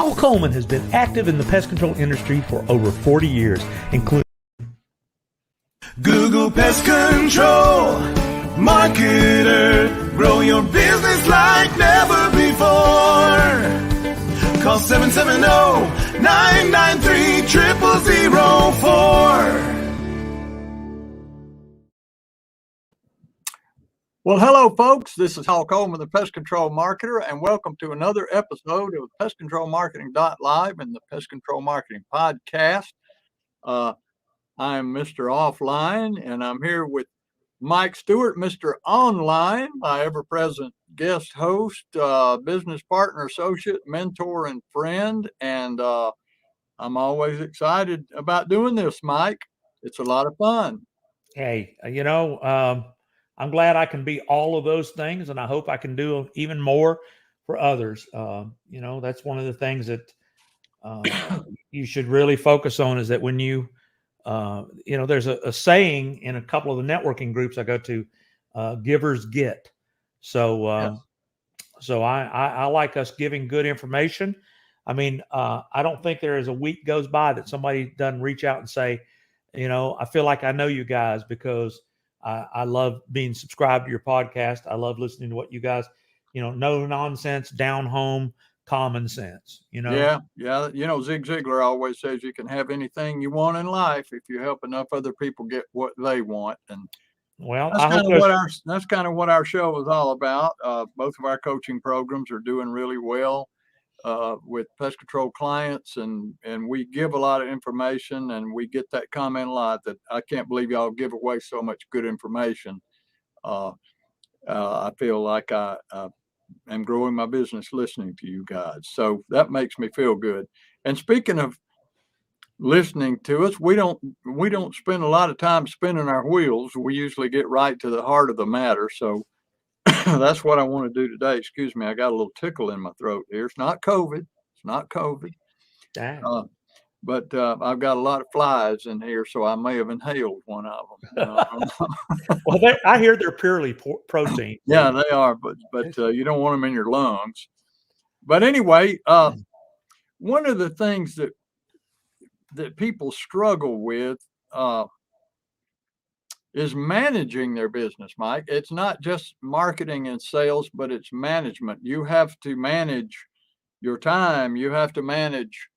Hal Coleman has been active in the pest control industry for over 40 years, including Google Pest Control Marketer. Grow your business like never before. Call 770-993-0004. Well, hello, folks. This is Hal Coleman, the Pest Control Marketer, and welcome to another episode of Pest Control Marketing Live and the Pest Control Marketing Podcast. I'm Mr. Offline, and I'm here with Mike Stewart, Mr. Online, my ever-present guest host, business partner, associate, mentor, and friend. And I'm always excited about doing this, Mike. It's a lot of fun. Hey, I'm glad I can be all of those things, and I hope I can do even more for others. That's one of the things that you should really focus on is that when there's a saying in a couple of the networking groups I go to, givers get. So, Yes. so I like us giving good information. I mean, I don't think there is a week goes by that somebody doesn't reach out and say, I feel like I know you guys because I love being subscribed to your podcast. I love listening to what you guys, no nonsense, down home, common sense, Yeah. Zig Ziglar always says you can have anything you want in life if you help enough other people get what they want. And well, that's kind of what our show is all about. Both of our coaching programs are doing really well with pest control clients, and we give a lot of information, and we get that comment a lot that I can't believe y'all give away so much good information. I feel like I am growing my business listening to you guys, so that makes me feel good. And speaking of listening to us, we don't spend a lot of time spinning our wheels. We usually get right to the heart of the matter. So that's what I want to do today. Excuse me, I got a little tickle in my throat here. It's not COVID. But I've got a lot of flies in here, so I may have inhaled one of them. Well, I hear they're purely protein. Yeah, they are, but you don't want them in your lungs. But anyway, one of the things that people struggle with is managing their business, Mike. It's not just marketing and sales, but it's management. You have to manage your time. You have to manage,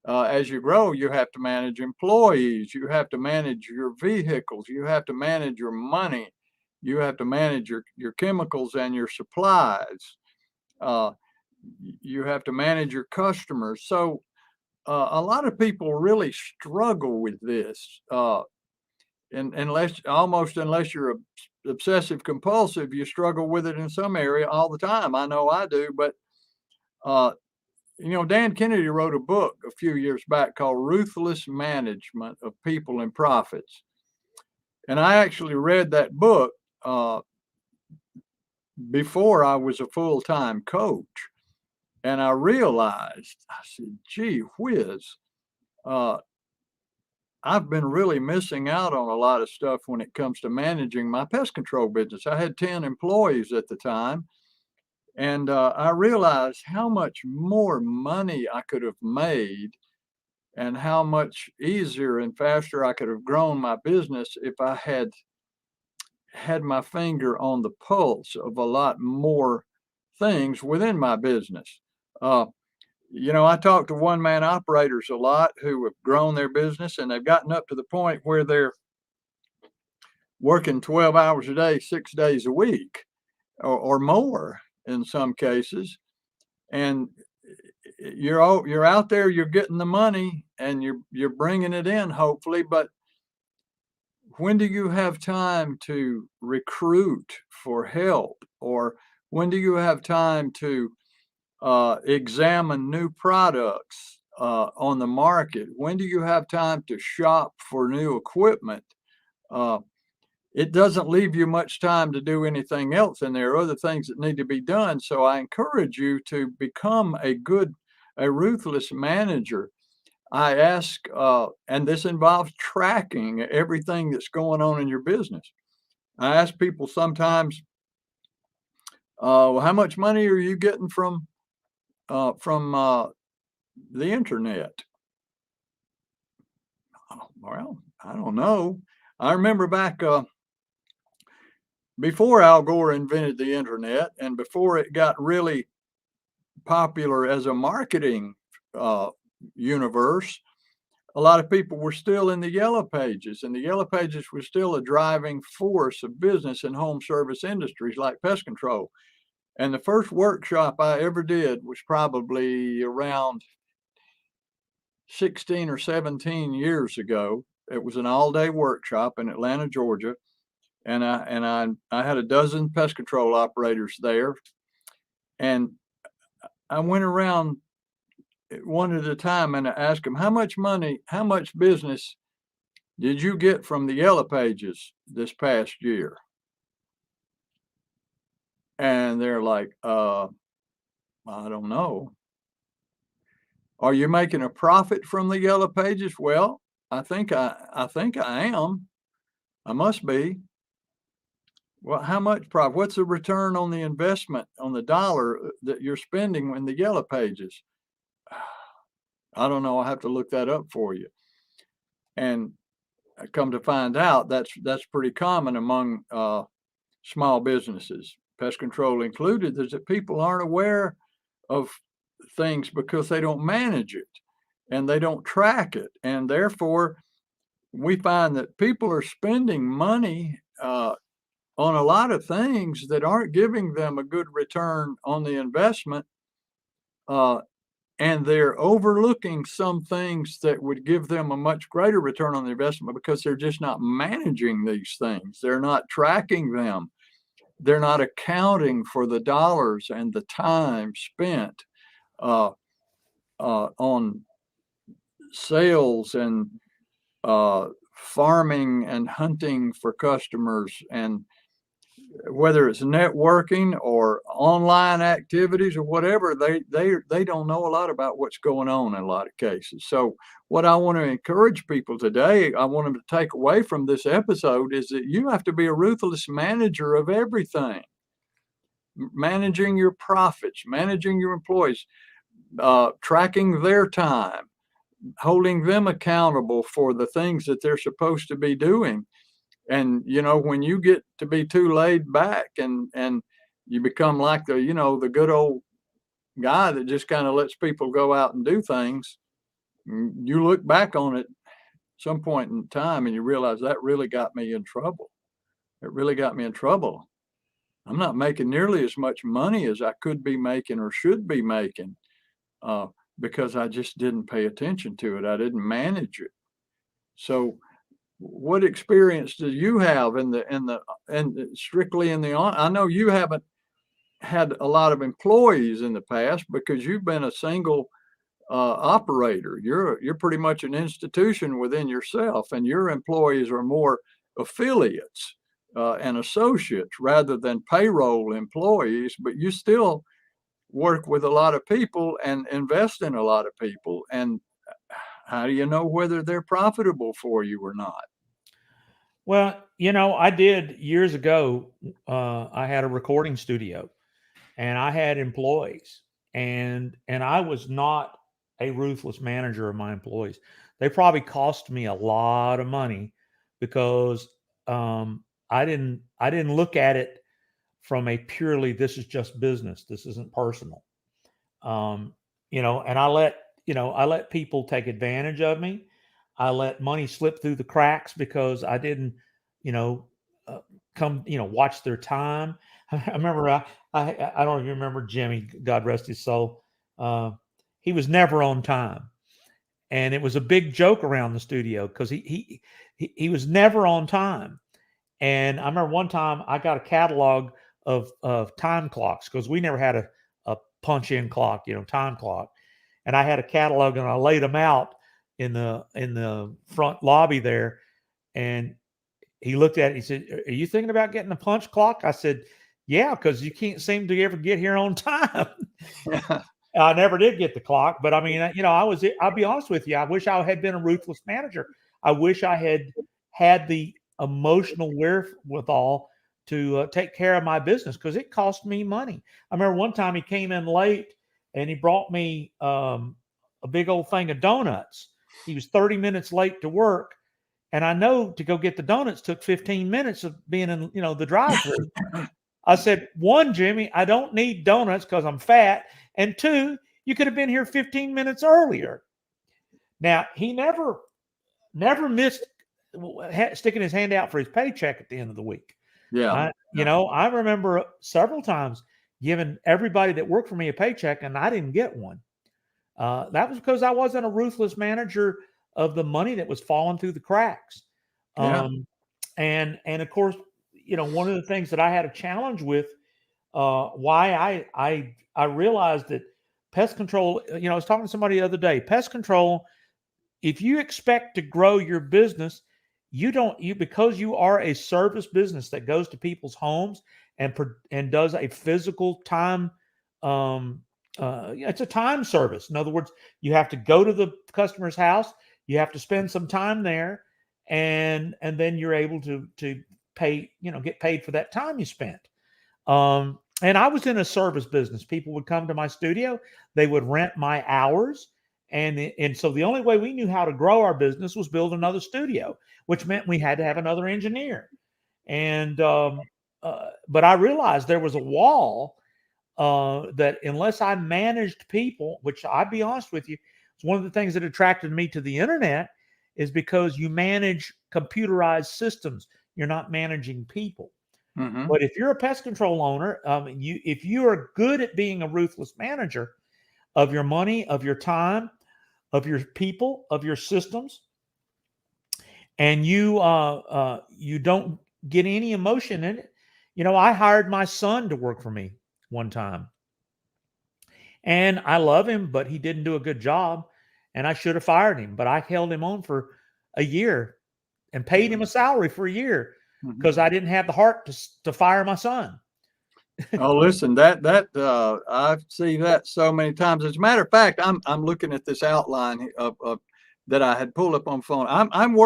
as you grow, you have to manage employees. You have to manage your vehicles. You have to manage your money. You have to manage your chemicals and your supplies. You have to manage your customers. So a lot of people really struggle with this. And unless you're obsessive compulsive, you struggle with it in some area all the time. I know I do, but Dan Kennedy wrote a book a few years back called Ruthless Management of People and Profits. And I actually read that book before I was a full-time coach. And I realized, I said, gee whiz, I've been really missing out on a lot of stuff when it comes to managing my pest control business. I had 10 employees at the time, and I realized how much more money I could have made and how much easier and faster I could have grown my business if I had my finger on the pulse of a lot more things within my business. I talk to one-man operators a lot who have grown their business, and they've gotten up to the point where they're working 12 hours a day, 6 days a week, or more in some cases. And you're out there, you're getting the money, and you're bringing it in, hopefully. But when do you have time to recruit for help, or when do you have time to examine new products on the market? When do you have time to shop for new equipment? It doesn't leave you much time to do anything else, and there are other things that need to be done. So I encourage you to become a ruthless manager. I ask, and this involves tracking everything that's going on in your business. I ask people sometimes, well, how much money are you getting from the internet? Oh, well, I don't know. I remember back before Al Gore invented the internet and before it got really popular as a marketing universe, a lot of people were still in the yellow pages, and the yellow pages were still a driving force of business in home service industries like pest control. And the first workshop I ever did was probably around 16 or 17 years ago. It was an all-day workshop in Atlanta, Georgia, and I had a dozen pest control operators there, and I went around one at a time and I asked them, how much money, how much business did you get from the yellow pages this past year? And they're like, I don't know. Are you making a profit from the yellow pages? Well, I think I am. I must be. Well, how much profit? What's the return on the investment on the dollar that you're spending in the yellow pages? I don't know. I'll have to look that up for you. And I come to find out that's pretty common among small businesses, pest control included, is that people aren't aware of things because they don't manage it and they don't track it. And therefore, we find that people are spending money on a lot of things that aren't giving them a good return on the investment. And they're overlooking some things that would give them a much greater return on the investment because they're just not managing these things. They're not tracking them. They're not accounting for the dollars and the time spent on sales and farming and hunting for customers, and whether it's networking or online activities or whatever, they don't know a lot about what's going on in a lot of cases. So what I want to encourage people today, I want them to take away from this episode, is that you have to be a ruthless manager of everything. Managing your profits, managing your employees, tracking their time, holding them accountable for the things that they're supposed to be doing. And, you know, when you get to be too laid back and you become like the good old guy that just kind of lets people go out and do things, you look back on it some point in time and you realize that really got me in trouble. It really got me in trouble. I'm not making nearly as much money as I could be making or should be making because I just didn't pay attention to it. I didn't manage it. So what experience do you have strictly in the I know you haven't had a lot of employees in the past because you've been a single operator. You're pretty much an institution within yourself, and your employees are more affiliates and associates rather than payroll employees, but you still work with a lot of people and invest in a lot of people. And how do you know whether they're profitable for you or not? Well, you know, I did years ago. I had a recording studio, and I had employees, and I was not a ruthless manager of my employees. They probably cost me a lot of money because I didn't look at it from a purely this is just business. This isn't personal. You know, and I let people take advantage of me. I let money slip through the cracks because I didn't, you know, watch their time. I remember I don't even remember Jimmy, God rest his soul. He was never on time, and it was a big joke around the studio because he was never on time. And I remember one time I got a catalog of time clocks because we never had a punch in clock, time clock. And I had a catalog and I laid them out in the front lobby there. And he looked at it. He said, "Are you thinking about getting a punch clock?" I said, "Yeah, because you can't seem to ever get here on time." I never did get the clock, but I mean, I'll be honest with you. I wish I had been a ruthless manager. I wish I had the emotional wherewithal to take care of my business because it cost me money. I remember one time he came in late and he brought me a big old thing of donuts. He was 30 minutes late to work. And I know to go get the donuts took 15 minutes of being in, the drive-through. I said, one, Jimmy, I don't need donuts because I'm fat. And two, you could have been here 15 minutes earlier. Now, he never missed sticking his hand out for his paycheck at the end of the week. Yeah. I remember several times giving everybody that worked for me a paycheck, and I didn't get one. That was because I wasn't a ruthless manager of the money that was falling through the cracks. Yeah. And of course, one of the things that I had a challenge with, why I realized that pest control, I was talking to somebody the other day, pest control, if you expect to grow your business, because you are a service business that goes to people's homes and does a physical time, it's a time service. In other words, you have to go to the customer's house, you have to spend some time there, and then you're able to pay, get paid for that time you spent. And I was in a service business. People would come to my studio, they would rent my hours. And so the only way we knew how to grow our business was build another studio, which meant we had to have another engineer. And but I realized there was a wall that unless I managed people, which I'd be honest with you, it's one of the things that attracted me to the internet, is because you manage computerized systems. You're not managing people. Mm-hmm. But if you're a pest control owner, if you are good at being a ruthless manager of your money, of your time, of your people, of your systems, and you don't get any emotion in it. I hired my son to work for me one time, and I love him, but he didn't do a good job, and I should have fired him, but I held him on for a year and paid him a salary for a year because I didn't have the heart to fire my son. Oh, listen, that I see that so many times. As a matter of fact, I'm looking at this outline of that I had pulled up on phone. I'm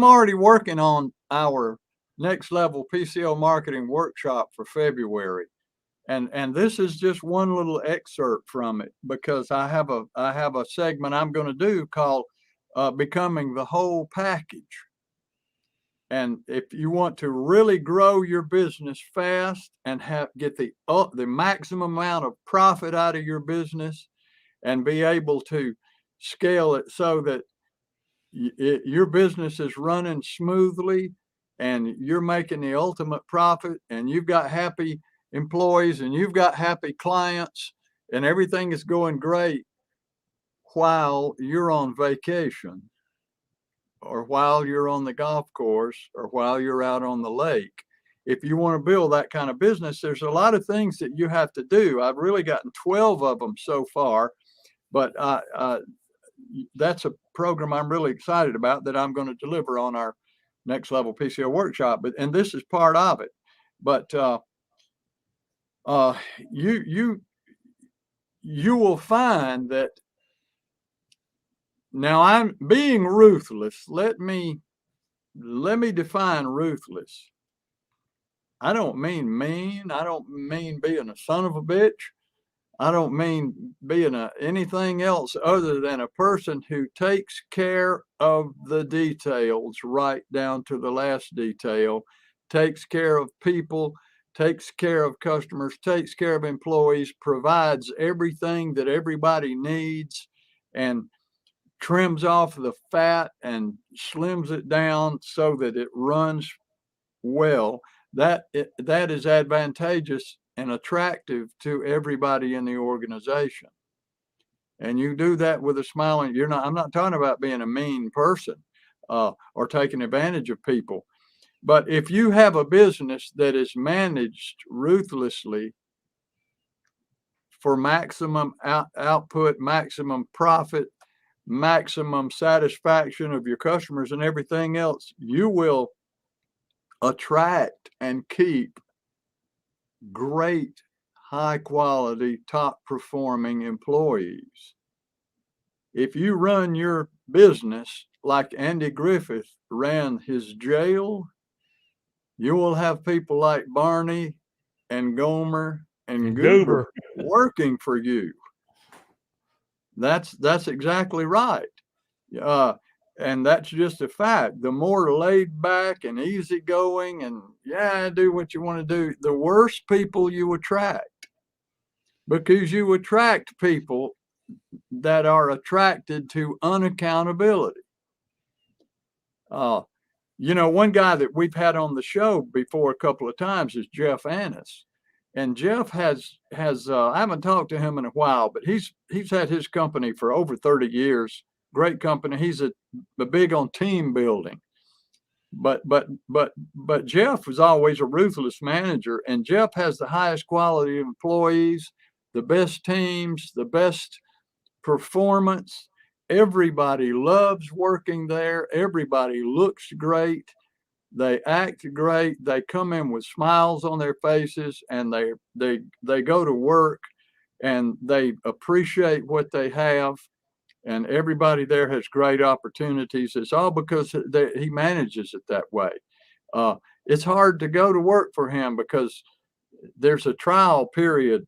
already working on our next level PCO marketing workshop for February. And this is just one little excerpt from it, because I have a segment I'm going to do called Becoming the Whole Package. And if you want to really grow your business fast and get the maximum amount of profit out of your business, and be able to scale it so that your business is running smoothly and you're making the ultimate profit, and you've got happy employees and you've got happy clients and everything is going great while you're on vacation, or while you're on the golf course, or while you're out on the lake. If you want to build that kind of business, there's a lot of things that you have to do. I've really gotten 12 of them so far, but that's a program I'm really excited about that I'm going to deliver on our next level PCO workshop. And this is part of it. But you will find that now I'm being ruthless. Let me define ruthless. I don't mean mean. I don't mean being a son of a bitch. I don't mean being anything else other than a person who takes care of the details right down to the last detail, takes care of people, takes care of customers, takes care of employees, provides everything that everybody needs, and trims off the fat and slims it down so that it runs well. That is advantageous and attractive to everybody in the organization. And you do that with a smile. And I'm not talking about being a mean person or taking advantage of people. But if you have a business that is managed ruthlessly for maximum output, maximum profit, maximum satisfaction of your customers and everything else, you will attract and keep great, high quality, top performing employees. If you run your business like Andy Griffith ran his jail, you will have people like Barney and Gomer and Goober working for you. That's exactly right. And that's just a fact. The more laid back and easygoing and do what you want to do, the worse people you attract, because you attract people that are attracted to unaccountability. One guy that we've had on the show before a couple of times is Jeff Annis. And Jeff has I haven't talked to him in a while, but he's had his company for over 30 years. Great company. He's a big on team building. But Jeff was always a ruthless manager, and Jeff has the highest quality of employees, the best teams, the best performance. Everybody loves working there. Everybody looks great. They act great. They come in with smiles on their faces, and they go to work and they appreciate what they have. And everybody there has great opportunities. It's all because he manages it that way. It's hard to go to work for him because there's a trial period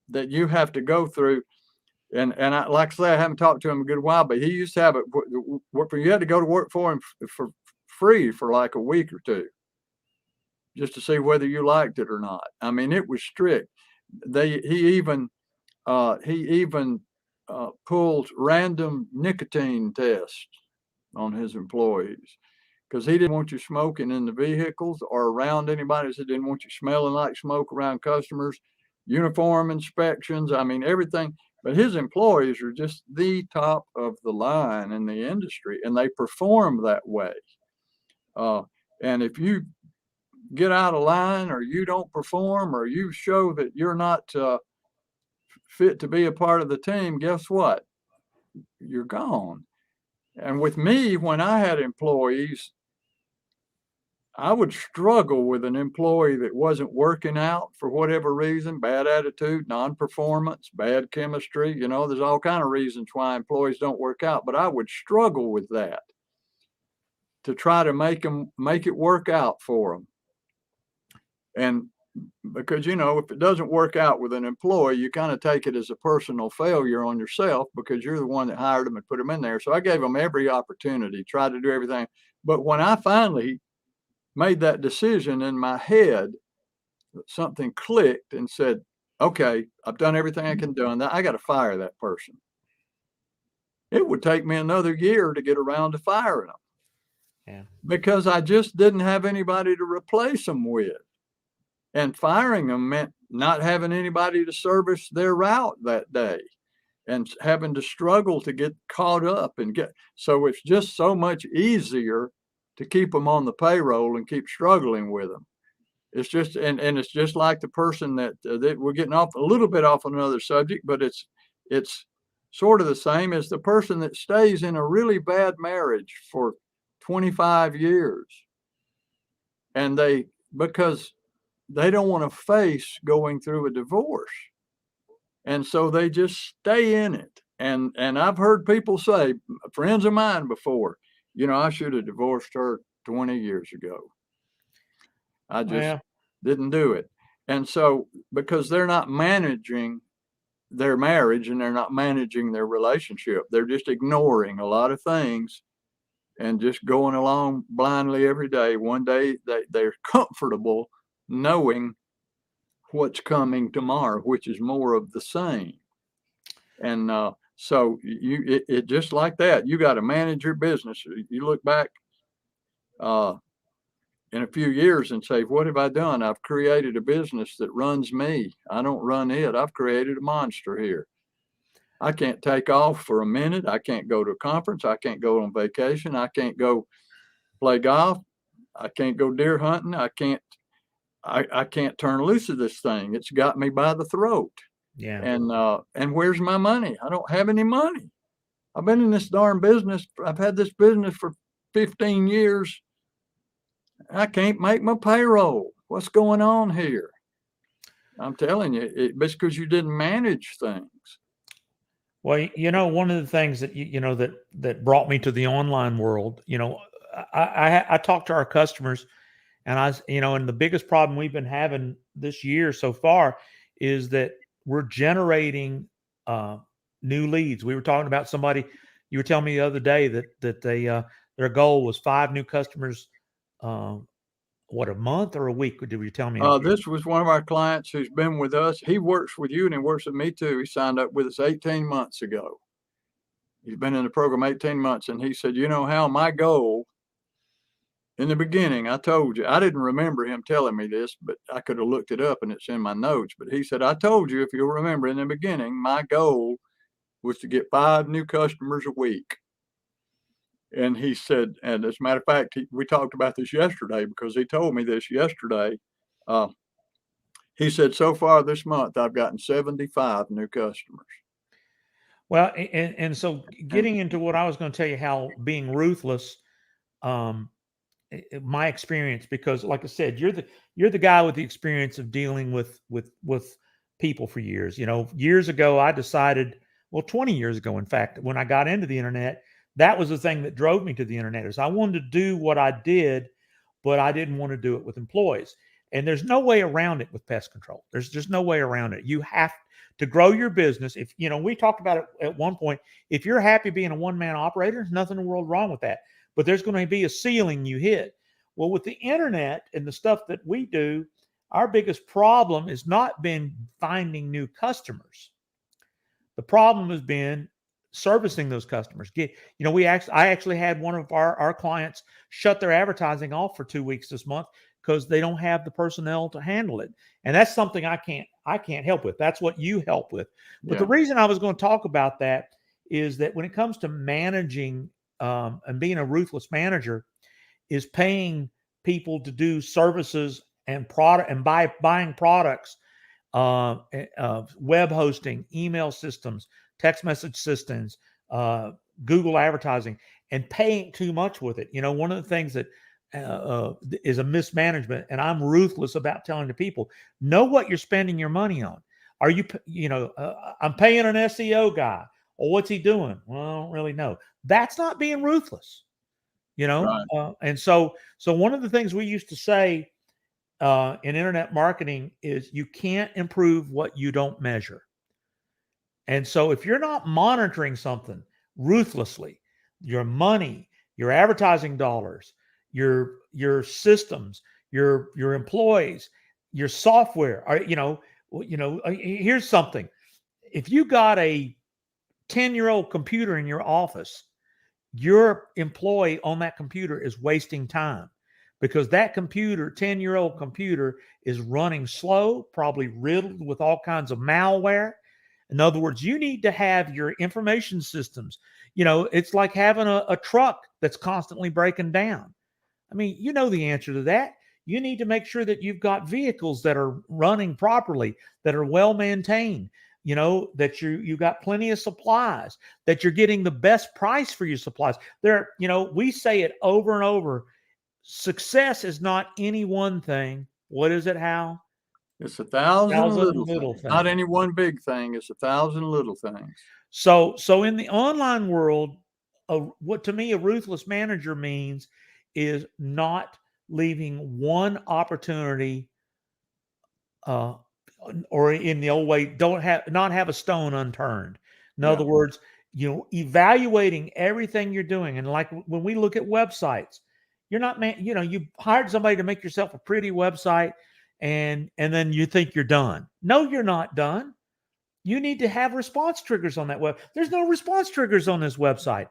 that you have to go through. And I, like I say, I haven't talked to him in a good while, but he used to have it where you had to go to work for him for free for like a week or two, just to see whether you liked it or not. I mean, it was strict. He even pulled random nicotine tests on his employees, because he didn't want you smoking in the vehicles or around anybody. He didn't want you smelling like smoke around customers. Uniform inspections, I mean, everything. But his employees are just the top of the line in the industry, and they perform that way. And if you get out of line, or you don't perform, or you show that you're not fit to be a part of the team, guess what? You're gone. And with me, when I had employees, I would struggle with an employee that wasn't working out for whatever reason, bad attitude, non-performance, bad chemistry. There's all kind of reasons why employees don't work out, but I would struggle with that to try to make it work out for them. And because, if it doesn't work out with an employee, you kind of take it as a personal failure on yourself, because you're the one that hired them and put them in there. So I gave them every opportunity, tried to do everything. But when I finally made that decision in my head, something clicked and said, okay, I've done everything I can do, and I got to fire that person. It would take me another year to get around to firing them. Yeah. Because I just didn't have anybody to replace them with. And firing them meant not having anybody to service their route that day, and having to struggle to get caught up so it's just so much easier to keep them on the payroll and keep struggling with them. It's just, and it's just like the person that we're getting off a little bit off on another subject, but it's sort of the same as the person that stays in a really bad marriage for 25 years. And because they don't want to face going through a divorce. And so they just stay in it. And I've heard people say, friends of mine before, I should have divorced her 20 years ago. I just didn't do it. And so, because they're not managing their marriage and they're not managing their relationship, they're just ignoring a lot of things and just going along blindly every day. One day they're comfortable knowing what's coming tomorrow, which is more of the same. And so it just like that, you got to manage your business. You look back in a few years and say, what have I done? I've created a business that runs me. I don't run it. I've created a monster here. I can't take off for a minute. I can't go to a conference. I can't go on vacation. I can't go play golf. I can't go deer hunting. I can't turn loose of this thing. It's got me by the throat. Yeah. And where's my money? I don't have any money. I've been in this darn business. I've had this business for 15 years. I can't make my payroll. What's going on here? I'm telling you, it's because you didn't manage things. Well, one of the things that that brought me to the online world, I talk to our customers, and and the biggest problem we've been having this year so far is that we're generating new leads. We were talking about somebody, you were telling me the other day that they their goal was 5 new customers, what, a month or a week? Did you tell me? This was one of our clients who's been with us. He works with you and he works with me too. He signed up with us 18 months ago. He's been in the program 18 months, and he said, you know, how my goal in the beginning, I told you, I didn't remember him telling me this, but I could have looked it up and it's in my notes. But he said, I told you, if you'll remember, in the beginning, my goal was to get 5 new customers a week. And he said, and as a matter of fact, we talked about this yesterday because he told me this yesterday. He said, so far this month, I've gotten 75 new customers. Well, and so getting into what I was going to tell you, how being ruthless, my experience, because like I said, you're the guy with the experience of dealing with people for years. You know, years ago, I decided, well, 20 years ago, in fact, when I got into the internet, that was the thing that drove me to the internet, is I wanted to do what I did, but I didn't want to do it with employees. And there's no way around it with pest control. There's just no way around it. You have to grow your business. If, you know, we talked about it at one point, if you're happy being a one-man operator, there's nothing in the world wrong with that. But there's going to be a ceiling you hit. Well, with the internet and the stuff that we do, our biggest problem has not been finding new customers. The problem has been servicing those customers. I actually had one of our clients shut their advertising off for 2 weeks this month because they don't have the personnel to handle it. And that's something I can't help with. That's what you help with. But the reason I was going to talk about that is that when it comes to managing and being a ruthless manager, is paying people to do services and product and buying products, web hosting, email systems, text message systems, Google advertising, and paying too much with it. You know, one of the things that is a mismanagement, and I'm ruthless about telling the people, know what you're spending your money on. Are you, I'm paying an SEO guy. Well, what's he doing? Well, I don't really know. That's not being ruthless, Right. and so one of the things we used to say in internet marketing is you can't improve what you don't measure. And so if you're not monitoring something ruthlessly, your money, your advertising dollars, your systems, your employees, your software, here's something. If you got a 10-year-old computer in your office, your employee on that computer is wasting time, because that computer, 10-year-old computer, is running slow, probably riddled with all kinds of malware. In other words, you need to have your information systems. It's like having a truck that's constantly breaking down. I mean, you know the answer to that. You need to make sure that you've got vehicles that are running properly, that are well maintained, that you got plenty of supplies, that you're getting the best price for your supplies. We say it over and over. Success is not any one thing. What is it, Hal? It's 1,000 little things. Not any one big thing. It's 1,000 little things. So in the online world, what to me a ruthless manager means is not leaving one opportunity, or in the old way, not have a stone unturned. In other words, evaluating everything you're doing. And like when we look at websites, you're not, you hired somebody to make yourself a pretty website, and then you think you're done. No, you're not done. You need to have response triggers on that web. There's no response triggers on this website.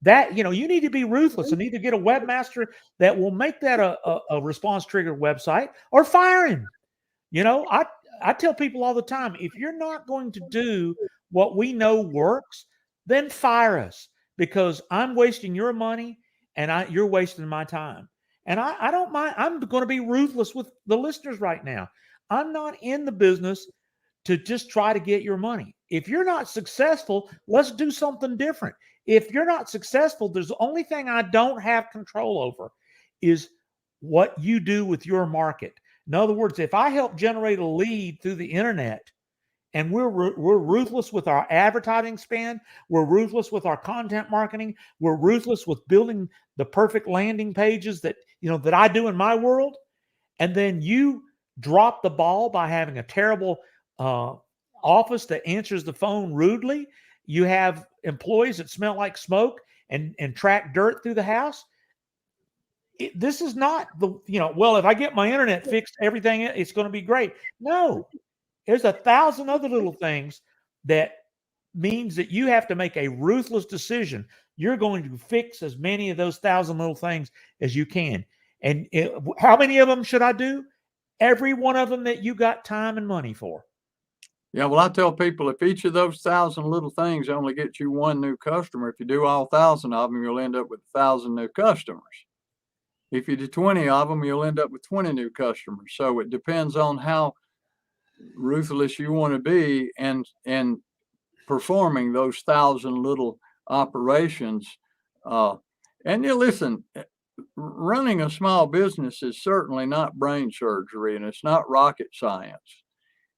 That, you need to be ruthless and either get a webmaster that will make that a response trigger website, or fire him. I tell people all the time, if you're not going to do what we know works, then fire us, because I'm wasting your money and you're wasting my time. And I don't mind. I'm going to be ruthless with the listeners right now. I'm not in the business to just try to get your money. If you're not successful, let's do something different. If you're not successful, there's the only thing I don't have control over is what you do with your market. In other words, if I help generate a lead through the internet, and we're ruthless with our advertising spend, we're ruthless with our content marketing, we're ruthless with building the perfect landing pages that I do in my world, and then you drop the ball by having a terrible office that answers the phone rudely, You have employees that smell like smoke and track dirt through the house. This is not the, well, if I get my internet fixed, everything, it's going to be great. No, there's 1,000 other little things that means that you have to make a ruthless decision. You're going to fix as many of those 1,000 little things as you can. And how many of them should I do? Every one of them that you got time and money for. Yeah, well, I tell people if each of those 1,000 little things only gets you one new customer, if you do all 1,000 of them, you'll end up with 1,000 new customers. If you do 20 of them, you'll end up with 20 new customers. So it depends on how ruthless you want to be and performing those 1,000 little operations. And you listen, running a small business is certainly not brain surgery, and it's not rocket science.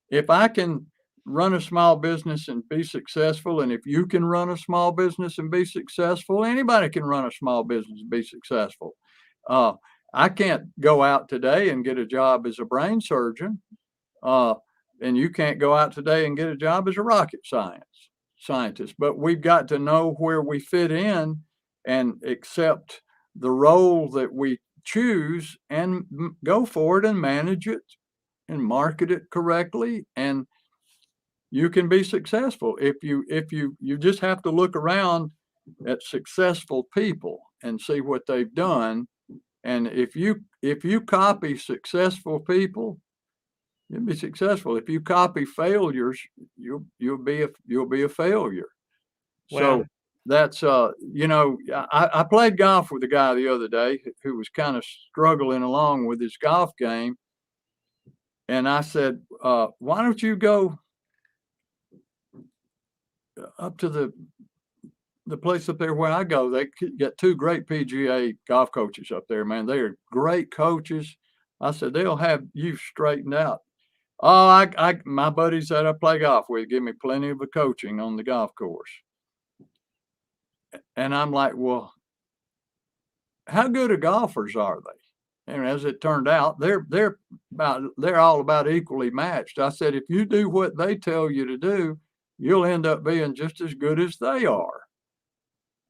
If I can run a small business and be successful, and if you can run a small business and be successful, anybody can run a small business and be successful. I can't go out today and get a job as a brain surgeon, and you can't go out today and get a job as a rocket scientist. But we've got to know where we fit in and accept the role that we choose and go for it and manage it and market it correctly, and you can be successful. If you just have to look around at successful people and see what they've done. And if you copy successful people, you'll be successful. If you copy failures, you'll be a failure. Well, so that's I played golf with a guy the other day who was kind of struggling along with his golf game. And I said, why don't you go up to the place up there where I go? They got two great PGA golf coaches up there, man. They are great coaches. I said, they'll have you straightened out. Oh, my buddies that I play golf with give me plenty of coaching on the golf course. And I'm like, well, how good of golfers are they? And as it turned out, they're all about equally matched. I said, if you do what they tell you to do, you'll end up being just as good as they are.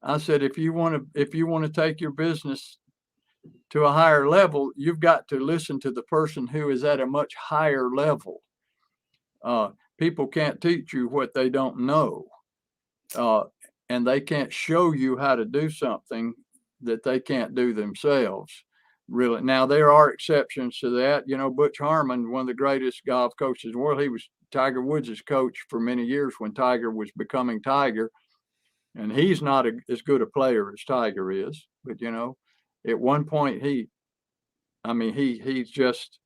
I said, if you want to take your business to a higher level, you've got to listen to the person who is at a much higher level. People can't teach you what they don't know, and they can't show you how to do something that they can't do themselves. Really. Now, there are exceptions to that. Butch Harmon, one of the greatest golf coaches in the world, he was Tiger Woods' coach for many years when Tiger was becoming Tiger. And he's not as good a player as Tiger is. But, at one point, he's just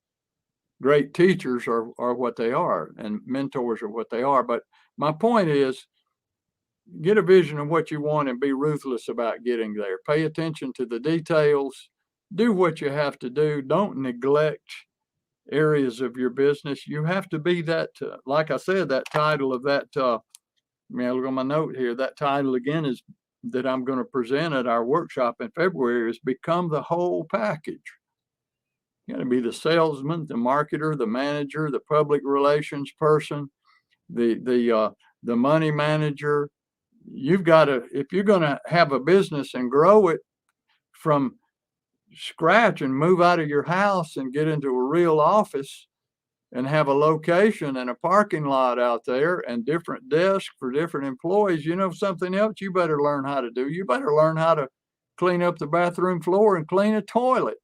great. Teachers are what they are, and mentors are what they are. But my point is, get a vision of what you want and be ruthless about getting there. Pay attention to the details. Do what you have to do. Don't neglect areas of your business. You have to be that, like I said, that title of that, look on my note here, that title again is that I'm going to present at our workshop in February is Become the Whole Package. You got to be the salesman, the marketer, the manager, the public relations person, the money manager. You've got to, if you're going to have a business and grow it from scratch and move out of your house and get into a real office and have a location and a parking lot out there and different desks for different employees, something else you better learn how to do. You better learn how to clean up the bathroom floor and clean a toilet,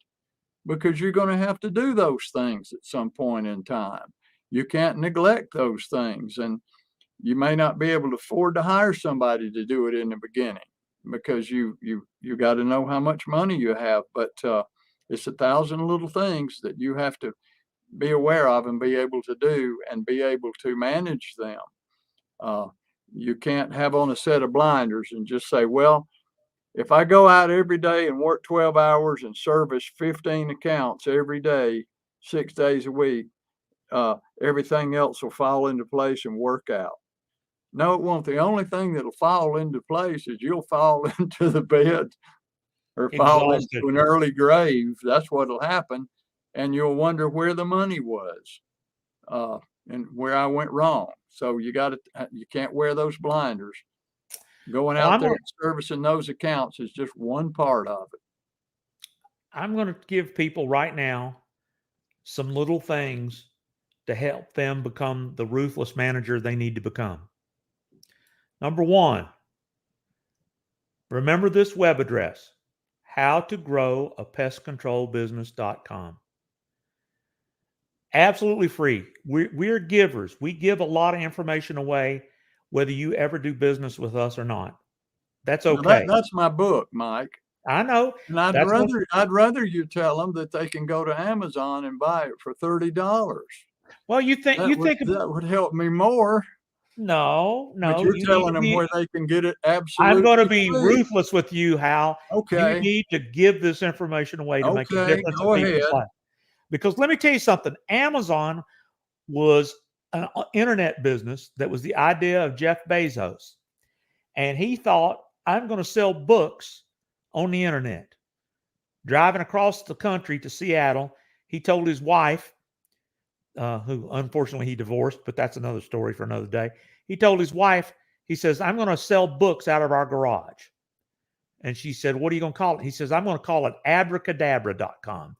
because you're going to have to do those things at some point in time. You can't neglect those things, and you may not be able to afford to hire somebody to do it in the beginning, because you got to know how much money you have. But it's 1,000 little things that you have to be aware of and be able to do and be able to manage them. You can't have on a set of blinders and just say, well, if I go out every day and work 12 hours and service 15 accounts every day, 6 days a week, everything else will fall into place and work out. No, it won't. The only thing that'll fall into place is you'll fall into the bed or fall into an early grave. That's what'll happen. And you'll wonder where the money was and where I went wrong. So you can't wear those blinders. Going Well, out there and servicing those accounts is just one part of it. I'm going to give people right now some little things to help them become the ruthless manager they need to become. Number one, remember this web address, howtogrowapestcontrolbusiness.com. Absolutely free. We're givers. We give a lot of information away, whether you ever do business with us or not. That's okay. That's my book, Mike. I know. And I'd rather you tell them that they can go to Amazon and buy it for $30. Well, That would help me more. No, But you're telling them where they can get it absolutely I'm going to be free. ruthless with you, Hal. Okay. You need to give this information away to make a difference in people's life. Because let me tell you something. Amazon was an internet business that was the idea of Jeff Bezos. And he thought, I'm going to sell books on the internet. Driving across the country to Seattle, he told his wife, who unfortunately he divorced, but that's another story for another day. He told his wife, he says, I'm going to sell books out of our garage. And she said, what are you going to call it? He says, I'm going to call it abracadabra.com.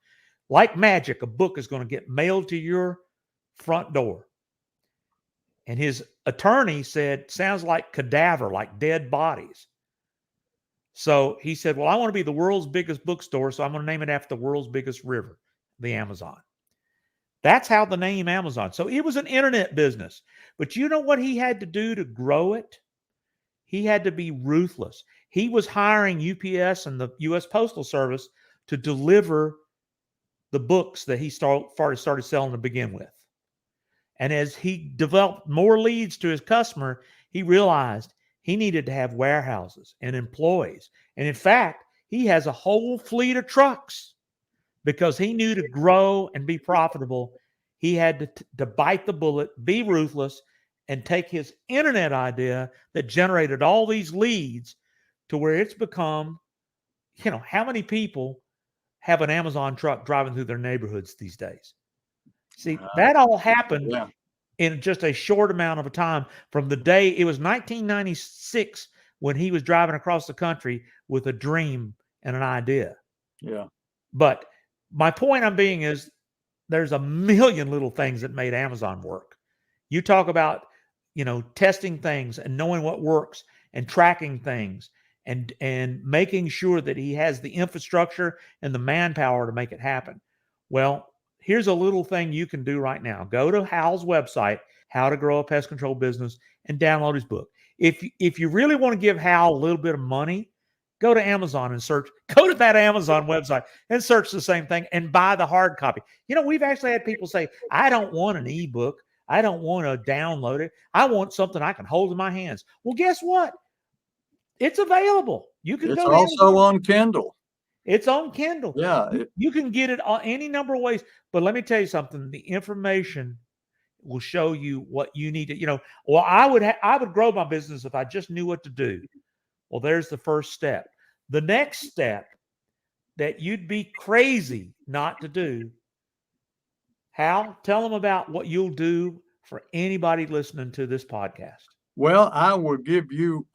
Like magic, a book is going to get mailed to your front door. And his attorney said, sounds like cadaver, like dead bodies. So he said, well, I want to be the world's biggest bookstore, so I'm going to name it after the world's biggest river, the Amazon. That's how the name Amazon. So it was an internet business. But you know what he had to do to grow it? He had to be ruthless. He was hiring UPS and the U.S. Postal Service to deliver the books that he started selling to begin with. And as he developed more leads to his customer, he realized he needed to have warehouses and employees. And in fact, he has a whole fleet of trucks because he knew to grow and be profitable, he had to bite the bullet, be ruthless, and take his internet idea that generated all these leads to where it's become, how many people have an Amazon truck driving through their neighborhoods these days? See, that all happened in just a short amount of a time from the day it was 1996 when he was driving across the country with a dream and an idea. Yeah. But my point I'm being is there's a million little things that made Amazon work. You talk about, testing things and knowing what works and tracking things and making sure that he has the infrastructure and the manpower to make it happen. Well, here's a little thing you can do right now. Go to Hal's website, How to Grow a Pest Control Business, and download his book. If you really want to give Hal a little bit of money, go to Amazon and search. Go to that Amazon website and search the same thing and buy the hard copy. We've actually had people say, I don't want an ebook. I don't want to download it. I want something I can hold in my hands. Well, guess what? It's available. You can. It's also on Kindle. It's on Kindle. Yeah. You can get it on any number of ways. But let me tell you something. The information will show you what you need to, I would grow my business if I just knew what to do. Well, there's the first step. The next step that you'd be crazy not to do. Hal, tell them about what you'll do for anybody listening to this podcast. Well, I will give you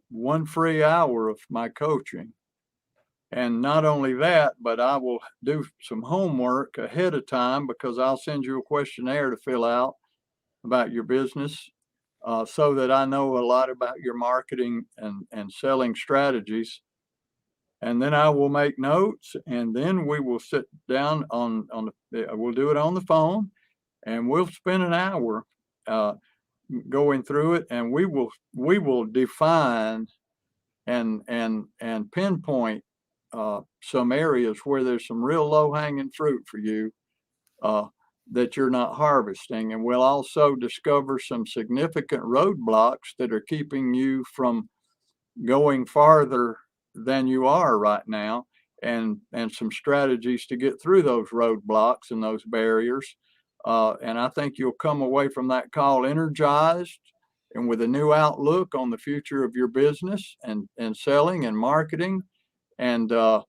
1 free hour of my coaching. And not only that, but I will do some homework ahead of time because I'll send you a questionnaire to fill out about your business so that I know a lot about your marketing and selling strategies. And then I will make notes, and then we will sit down we'll do it on the phone, and we'll spend an hour going through it, and we will define and pinpoint some areas where there's some real low-hanging fruit for you that you're not harvesting. And we'll also discover some significant roadblocks that are keeping you from going farther than you are right now, and some strategies to get through those roadblocks and those barriers. And I think you'll come away from that call energized and with a new outlook on the future of your business and selling and marketing, and a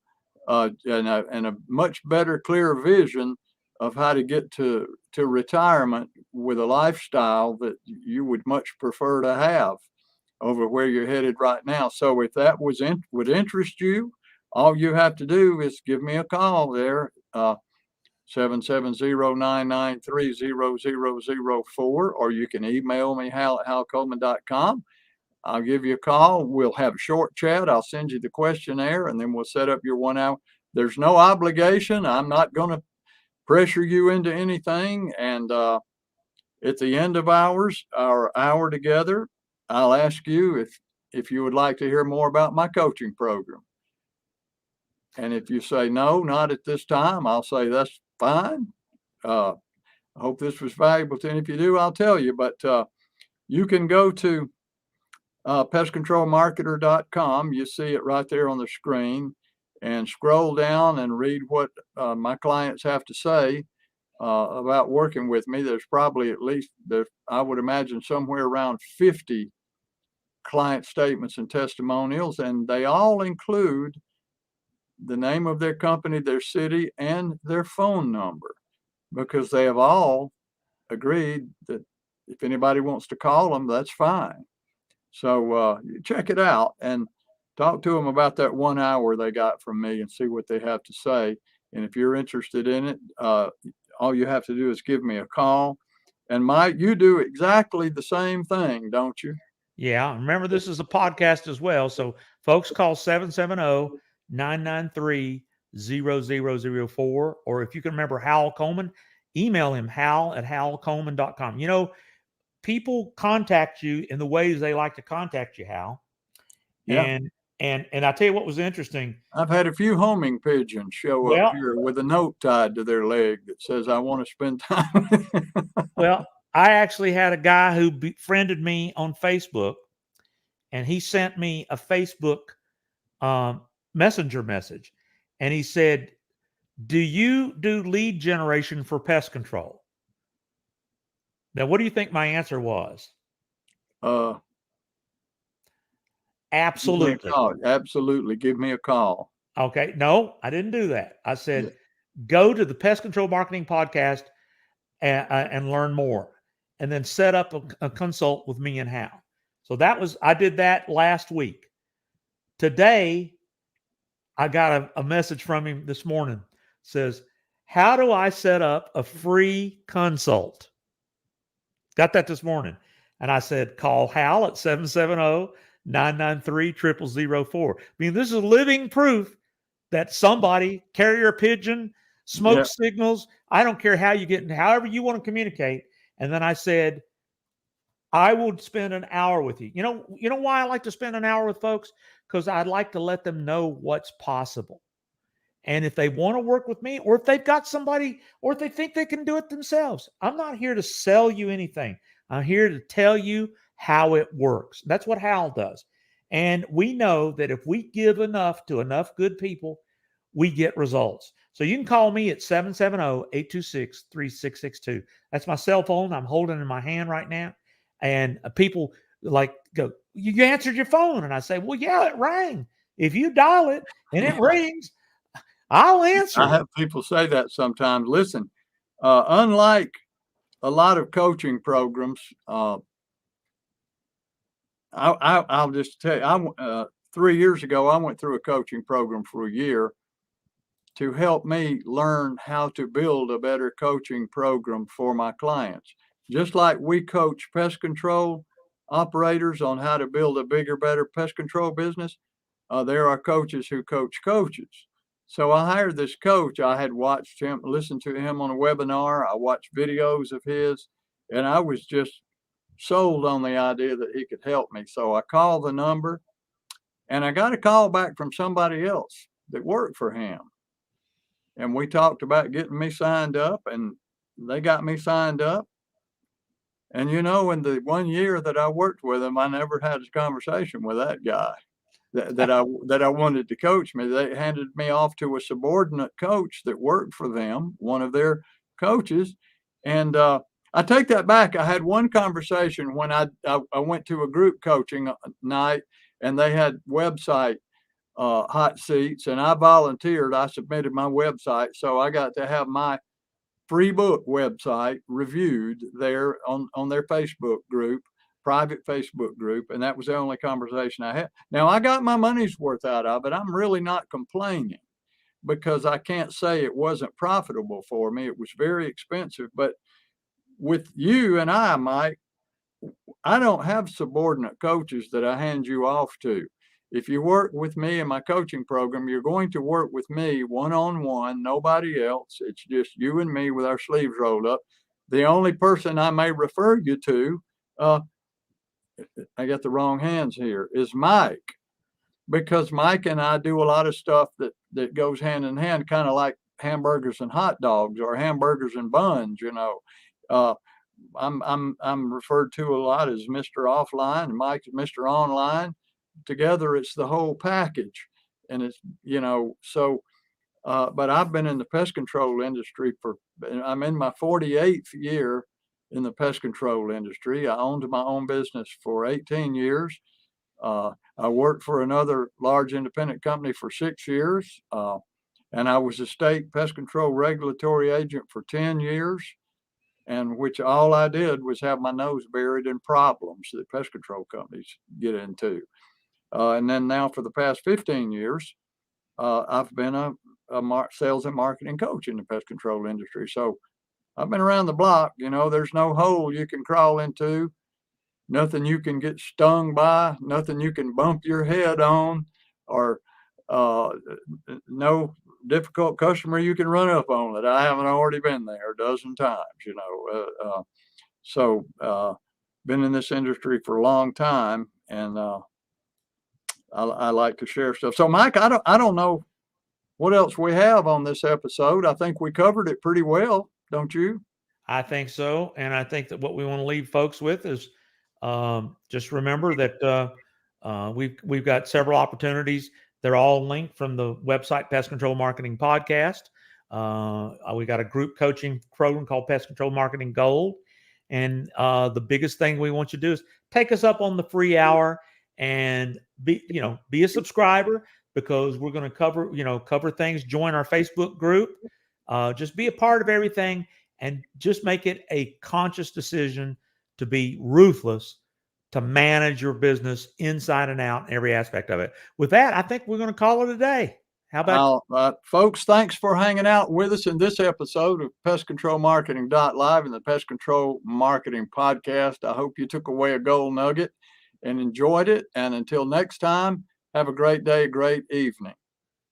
much better, clearer vision of how to get to retirement with a lifestyle that you would much prefer to have. over where you're headed right now. So if that would interest you, all you have to do is give me a call there, 770-993-0004, or you can email me, hal@halcoleman.com. I'll give you a call. We'll have a short chat. I'll send you the questionnaire, and then we'll set up your 1 hour. There's no obligation. I'm not going to pressure you into anything. And at the end of our hour together, I'll ask you if you would like to hear more about my coaching program. And if you say, no, not at this time, I'll say, that's fine. I hope this was valuable to you. And if you do, I'll tell you. But you can go to pestcontrolmarketer.com. You see it right there on the screen, and scroll down and read what my clients have to say about working with me. There's probably at least, I would imagine, somewhere around 50 client statements and testimonials, and they all include the name of their company, their city, and their phone number, because they have all agreed that if anybody wants to call them, that's fine. So check it out and talk to them about that 1 hour they got from me and see what they have to say. And if you're interested in it, all you have to do is give me a call. And Mike, you do exactly the same thing, don't you? Yeah. Remember, this is a podcast as well. So folks, call 770-993-0004. Or if you can remember Hal Coleman, email him, hal@halcoleman.com. You know, people contact you in the ways they like to contact you, Hal. Yeah. And I tell you what was interesting. I've had a few homing pigeons show up here with a note tied to their leg that says, I want to spend time with you. Well, I actually had a guy who befriended me on Facebook, and he sent me a Facebook messenger message. And he said, do you do lead generation for pest control? Now, what do you think my answer was? Absolutely. Absolutely. Give me a call. Okay. No, I didn't do that. I said, go to the Pest Control Marketing Podcast and learn more, and then set up a consult with me and Hal. So I did that last week. Today, I got a message from him this morning. Says, how do I set up a free consult? Got that this morning. And I said, call Hal at 770-993-0004. I mean, this is living proof that somebody, carrier pigeon, smoke signals, I don't care how you get, however you want to communicate. And then I said, I would spend an hour with you. You know why I like to spend an hour with folks? Because I'd like to let them know what's possible. And if they want to work with me, or if they've got somebody, or if they think they can do it themselves, I'm not here to sell you anything. I'm here to tell you how it works. That's what Hal does. And we know that if we give enough to enough good people, we get results. So you can call me at 770-826-3662. That's my cell phone. I'm holding it in my hand right now. And people like go, you answered your phone. And I say, well, yeah, it rang. If you dial it and it rings, I'll answer. I have people say that sometimes. Listen, unlike a lot of coaching programs, I'll just tell you, 3 years ago, I went through a coaching program for a year to help me learn how to build a better coaching program for my clients. Just like we coach pest control operators on how to build a bigger, better pest control business, there are coaches who coach coaches. So I hired this coach. I had watched him, listened to him on a webinar. I watched videos of his, and I was just sold on the idea that he could help me. So I called the number, and I got a call back from somebody else that worked for him. And we talked about getting me signed up, and they got me signed up. And in the 1 year that I worked with him, I never had a conversation with that guy that I wanted to coach me. They handed me off to a subordinate coach that worked for them, one of their coaches. And I take that back. I had one conversation when I went to a group coaching night, and they had website hot seats, and I volunteered. I submitted my website, so I got to have my free book website reviewed there on their Facebook group private Facebook group, and that was the only conversation I had. Now, I got my money's worth out of it. I'm really not complaining, because I can't say it wasn't profitable for me. It was very expensive. But with you and I, Mike, I don't have subordinate coaches that I hand you off to. If you work with me in my coaching program, you're going to work with me one-on-one, nobody else. It's just you and me with our sleeves rolled up. The only person I may refer you to, I got the wrong hands here, is Mike. Because Mike and I do a lot of stuff that goes hand in hand, kind of like hamburgers and hot dogs, or hamburgers and buns, you know. I'm referred to a lot as Mr. Offline, and Mike's Mr. Online. Together, it's the whole package. And it's, you know, so, but I've been in the pest control industry I'm in my 48th year in the pest control industry. I owned my own business for 18 years. I worked for another large independent company for 6 years. And I was a state pest control regulatory agent for 10 years. And which all I did was have my nose buried in problems that pest control companies get into. And then now for the past 15 years, I've been a sales and marketing coach in the pest control industry. So I've been around the block. You know, there's no hole you can crawl into, nothing you can get stung by, nothing you can bump your head on, or no difficult customer you can run up on that I haven't already been there a dozen times, you know. So been in this industry for a long time, and I like to share stuff. So Mike, I don't know what else we have on this episode. I think we covered it pretty well, don't you? I think so. And I think that what we want to leave folks with is just remember that we've got several opportunities. They're all linked from the website Pest Control Marketing Podcast. We got a group coaching program called Pest Control Marketing Gold. And the biggest thing we want you to do is take us up on the free hour and be a subscriber, because we're going to cover things. Join our Facebook group. Just be a part of everything, and just make it a conscious decision to be ruthless, to manage your business inside and out, every aspect of it. With that, I think we're going to call it a day. How about folks? Thanks for hanging out with us in this episode of Pest Control Marketing Live and the Pest Control Marketing Podcast. I hope you took away a gold nugget and enjoyed it. And until next time, have a great day, great evening.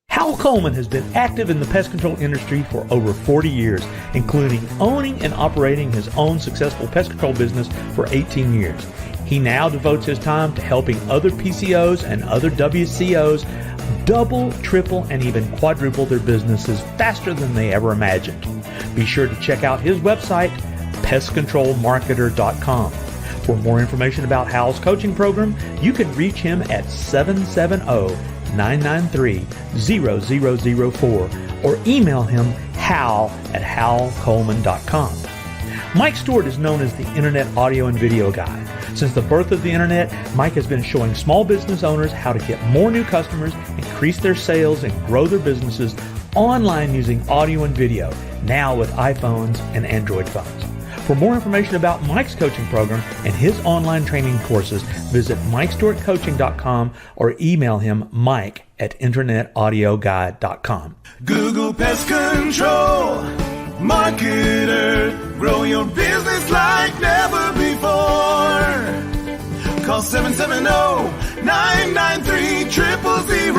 Hal Coleman has been active in the pest control industry for over 40 years, including owning and operating his own successful pest control business for 18 years. He now devotes his time to helping other PCOs and other WCOs double, triple, and even quadruple their businesses faster than they ever imagined. Be sure to check out his website, pestcontrolmarketer.com. For more information about Hal's coaching program, you can reach him at 770-993-0004 or email him hal@halcoleman.com. Mike Stewart is known as the Internet Audio and Video Guy. Since the birth of the Internet, Mike has been showing small business owners how to get more new customers, increase their sales, and grow their businesses online using audio and video, now with iPhones and Android phones. For more information about Mike's coaching program and his online training courses, visit MikeStewartCoaching.com or email him mike@internetaudioguide.com. Google Pest Control Marketer. Grow your business like never before. Call 770-993-0000.